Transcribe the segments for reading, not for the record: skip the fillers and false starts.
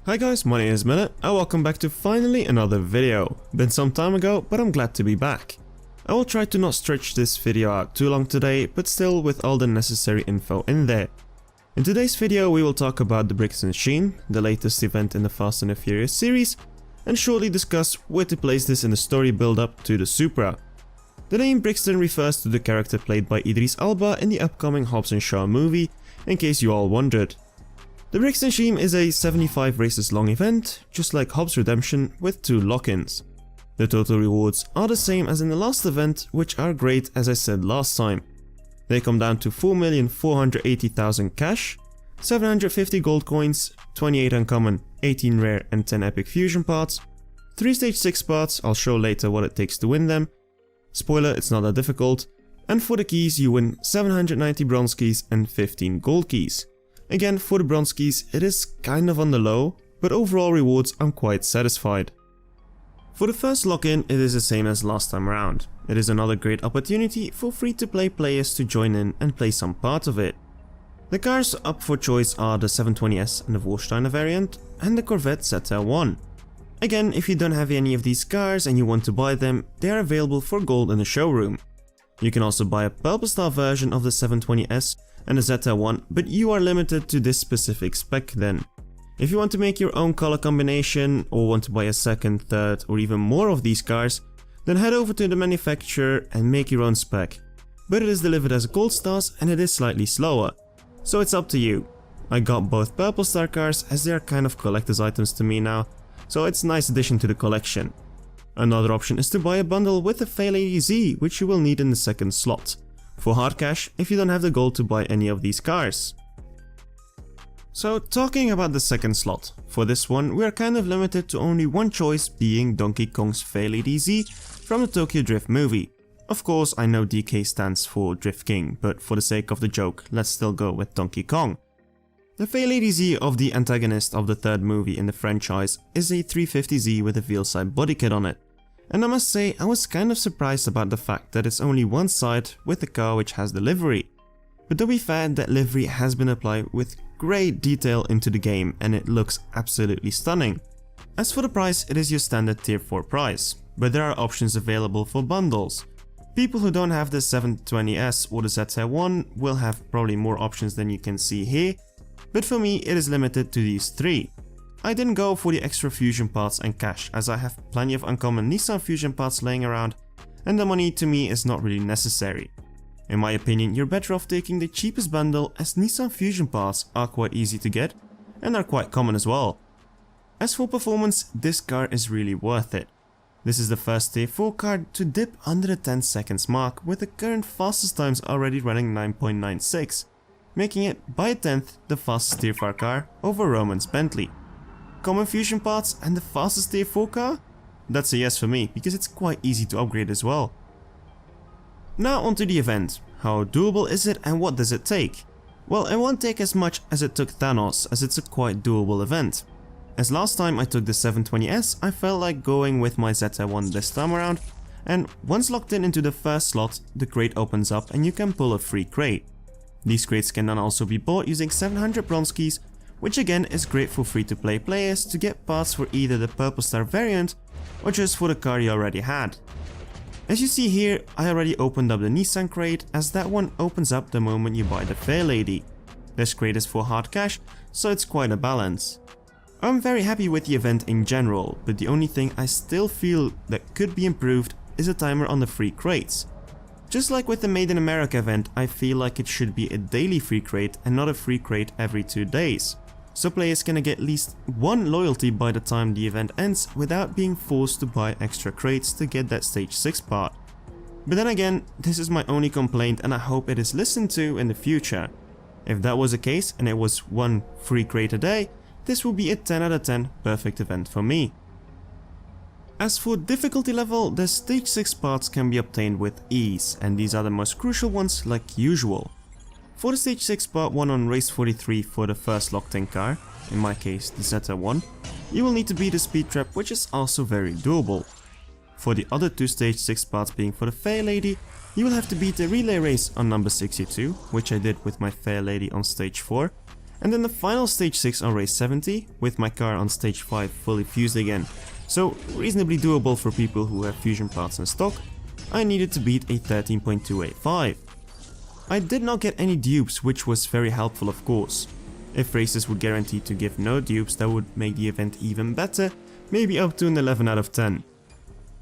Hi guys, my name is Miller and welcome back to finally another video. Been some time ago, but I'm glad to be back. I will try to not stretch this video out too long today, but still with all the necessary info in there. In today's video we will talk about the Brixton Sheen, the latest event in the Fast and the Furious series, and shortly discuss where to place this in the story build up to the Supra. The name Brixton refers to the character played by Idris Elba in the upcoming Hobbs & Shaw movie, in case you all wondered. The Brixton Sheen is a 75 races long event, just like Hobbs Redemption with 2 lock-ins. The total rewards are the same as in the last event, which are great as I said last time. They come down to 4,480,000 cash, 750 gold coins, 28 uncommon, 18 rare and 10 epic fusion parts, 3 stage 6 parts, I'll show later what it takes to win them. Spoiler, it's not that difficult. And for the keys you win 790 bronze keys and 15 gold keys. Again, for the bronze keys it is kind of on the low, but overall rewards I'm quite satisfied. For the first lock-in it is the same as last time around. It is another great opportunity for free-to-play players to join in and play some part of it. The cars up for choice are the 720S and the Warsteiner variant, and the Corvette ZR1. Again, if you don't have any of these cars and you want to buy them, they are available for gold in the showroom. You can also buy a Purple Star version of the 720S and the ZR1, but you are limited to this specific spec then. If you want to make your own color combination or want to buy a second, third or even more of these cars, then head over to the manufacturer and make your own spec. But it is delivered as gold stars and it is slightly slower, so it's up to you. I got both Purple Star cars as they are kind of collector's items to me now, so it's a nice addition to the collection. Another option is to buy a bundle with the Fairlady Z, which you will need in the second slot, for hard cash if you don't have the gold to buy any of these cars. So talking about the second slot, for this one we are kind of limited to only one choice, being Donkey Kong's Fairlady Z from the Tokyo Drift movie. Of course I know DK stands for Drift King, but for the sake of the joke let's still go with Donkey Kong. The Fairlady Z of the antagonist of the third movie in the franchise is a 350Z with a Veilside body kit on it. And I must say I was kind of surprised about the fact that it's only one side with the car which has the livery. But to be fair, that livery has been applied with great detail into the game and it looks absolutely stunning. As for the price, it is your standard tier 4 price, but there are options available for bundles. People who don't have the 720S or the ZR1 will have probably more options than you can see here, but for me it is limited to these 3. I didn't go for the extra fusion parts and cash as I have plenty of uncommon Nissan fusion parts laying around and the money to me is not really necessary. In my opinion, you're better off taking the cheapest bundle as Nissan fusion parts are quite easy to get and are quite common as well. As for performance, this car is really worth it. This is the first tier 4 car to dip under the 10 seconds mark, with the current fastest times already running 9.96, making it by a tenth the fastest tier 4 car over Roman's Bentley. Common fusion parts and the fastest tier 4 car? That's a yes for me, because it's quite easy to upgrade as well. Now onto the event. How doable is it and what does it take? Well, it won't take as much as it took Thanos, as it's a quite doable event. As last time I took the 720S, I felt like going with my ZR1 this time around, and once locked in into the first slot, the crate opens up and you can pull a free crate. These crates can then also be bought using 700 bronze keys, which again is great for free-to-play players to get parts for either the Purple Star variant or just for the car you already had. As you see here, I already opened up the Nissan crate, as that one opens up the moment you buy the Fairlady. This crate is for hard cash, so it's quite a balance. I'm very happy with the event in general, but the only thing I still feel that could be improved is a timer on the free crates. Just like with the Made in America event, I feel like it should be a daily free crate and not a free crate every 2 days. So players can get at least 1 loyalty by the time the event ends without being forced to buy extra crates to get that stage 6 part. But then again, this is my only complaint and I hope it is listened to in the future. If that was the case and it was 1 free crate a day, this would be a 10 out of 10 perfect event for me. As for difficulty level, the stage 6 parts can be obtained with ease, and these are the most crucial ones like usual. For the stage 6 part 1 on race 43 for the first locked in car, in my case the ZR1, you will need to beat the speed trap, which is also very doable. For the other 2 stage 6 parts being for the Fairlady, you will have to beat the relay race on number 62, which I did with my Fairlady on stage 4, And then the final stage 6 on race 70, with my car on stage 5 fully fused again. So reasonably doable for people who have fusion parts in stock. I needed to beat a 13.285. I did not get any dupes, which was very helpful of course. If races were guaranteed to give no dupes, that would make the event even better, maybe up to an 11 out of 10.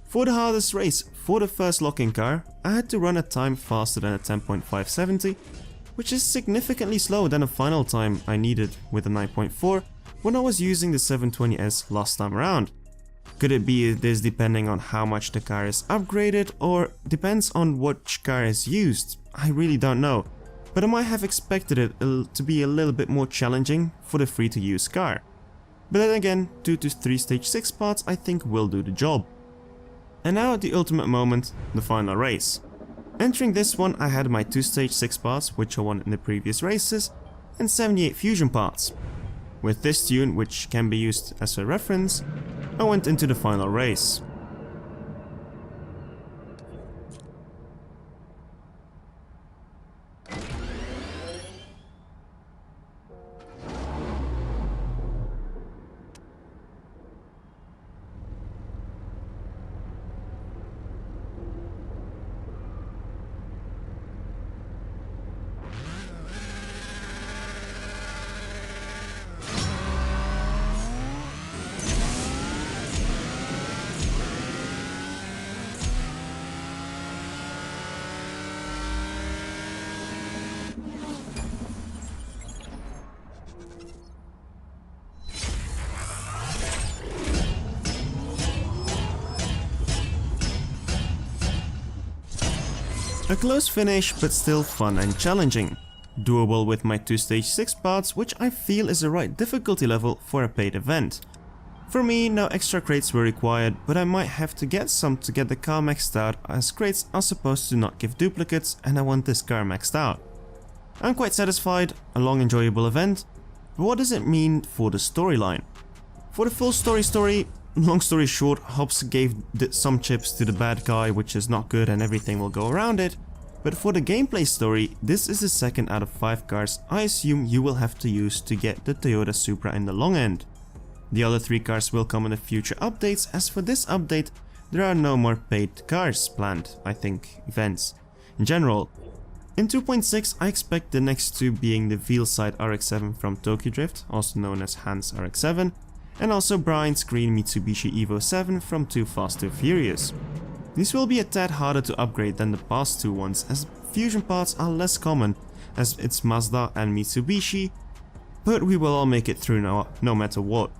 For the hardest race, for the first lock-in car, I had to run a time faster than a 10.570, which is significantly slower than the final time I needed with a 9.4 when I was using the 720S last time around. Could it be this depending on how much the car is upgraded, or depends on which car is used? I really don't know, but I might have expected it to be a little bit more challenging for the free to use car. But then again, 2 to 3 stage 6 parts I think will do the job. And now the ultimate moment, the final race. Entering this one I had my 2 stage 6 parts, which I won in the previous races, and 78 fusion parts. With this tune, which can be used as a reference, I went into the final race. A close finish, but still fun and challenging. Doable with my 2 stage 6 parts, which I feel is the right difficulty level for a paid event. For me, no extra crates were required, but I might have to get some to get the car maxed out, as crates are supposed to not give duplicates and I want this car maxed out. I'm quite satisfied, a long enjoyable event, but what does it mean for the storyline? For the full story, long story short, Hobbs gave some chips to the bad guy, which is not good and everything will go around it. But for the gameplay story, this is the second out of 5 cars I assume you will have to use to get the Toyota Supra in the long end. The other 3 cars will come in the future updates, as for this update there are no more paid cars planned, I think, events. In general, in 2.6 I expect the next 2 being the Veilside RX-7 from Tokyo Drift, also known as Hans RX-7, and also Brian's green Mitsubishi Evo 7 from Too Fast Too Furious. These will be a tad harder to upgrade than the past 2 ones, as fusion parts are less common, as it's Mazda and Mitsubishi, but we will all make it through no matter what.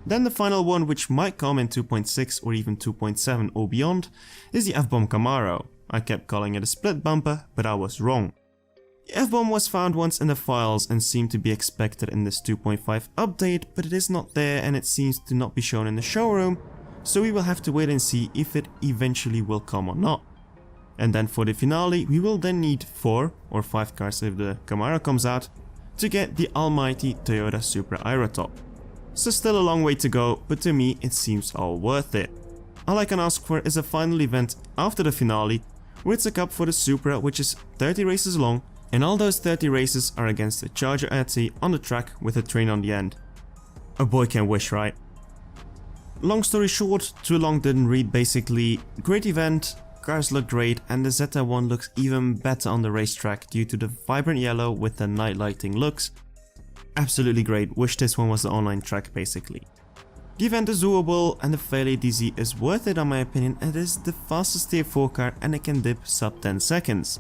Then the final one, which might come in 2.6 or even 2.7 or beyond, is the F-Bomb Camaro. I kept calling it a split bumper, but I was wrong. The F-Bomb was found once in the files and seemed to be expected in this 2.5 update, but it is not there and it seems to not be shown in the showroom, so we will have to wait and see if it eventually will come or not. And then for the finale, we will then need 4 or 5 cars if the Camaro comes out to get the almighty Toyota Supra Aerotop. So still a long way to go, but to me it seems all worth it. All I can ask for is a final event after the finale, where it's a cup for the Supra, which is 30 races long, and all those 30 races are against the Charger RT on the track with a train on the end. A boy can wish, right? Long story short, too long didn't read basically. Great event, cars look great, and the ZR1 looks even better on the racetrack due to the vibrant yellow with the night lighting looks. Absolutely great, wish this one was the online track basically. The event is doable and the Fairlady DZ is worth it in my opinion. It is the fastest tier 4 car and it can dip sub 10 seconds.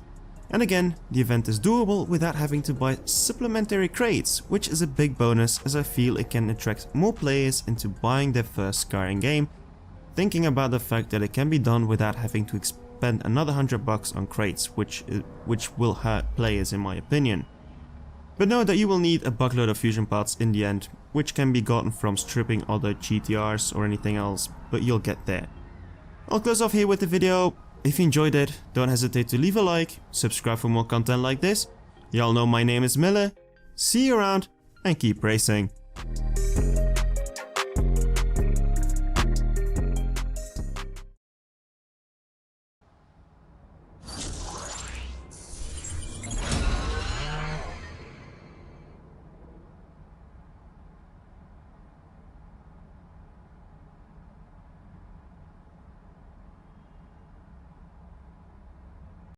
And again, the event is doable without having to buy supplementary crates, which is a big bonus as I feel it can attract more players into buying their first car in game, thinking about the fact that it can be done without having to spend another $100 on crates, which will hurt players in my opinion. But know that you will need a buckload of fusion parts in the end, which can be gotten from stripping other GTRs or anything else, but you'll get there. I'll close off here with the video. If you enjoyed it, don't hesitate to leave a like, subscribe for more content like this. Y'all know my name is Miller. See you around and keep racing.